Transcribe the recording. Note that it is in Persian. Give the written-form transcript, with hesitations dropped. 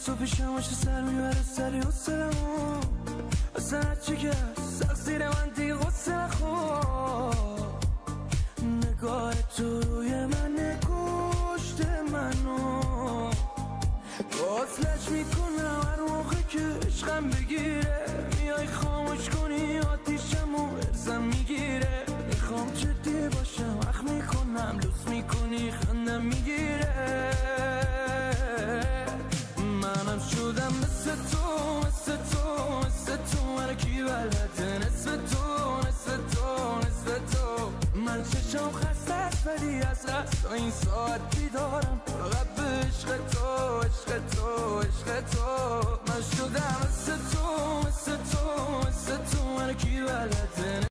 تو پیشم باشه سر میبره سری حسلمو اصلا هرچی که سخت زیر من دیگه غصه نخور نگاه تو روی من کشته منو قاتلش میکنم هر موقع که عشقم بگیره میای خاموش کنی آتیشمو ارزم میگیره میخوام جدی باشم اخ میکنم لوس میکنی خندم میگیره منم شدم مثل تو مثل تو مثل تو من کی بلده نصف تو نصف تو نصف تو من چشم خسته است ولی از رست تا این ساعت بیدارم فقط به عشق تو عشق تو عشق تو من شدم مثل تو مثل تو مثل تو من کی بلده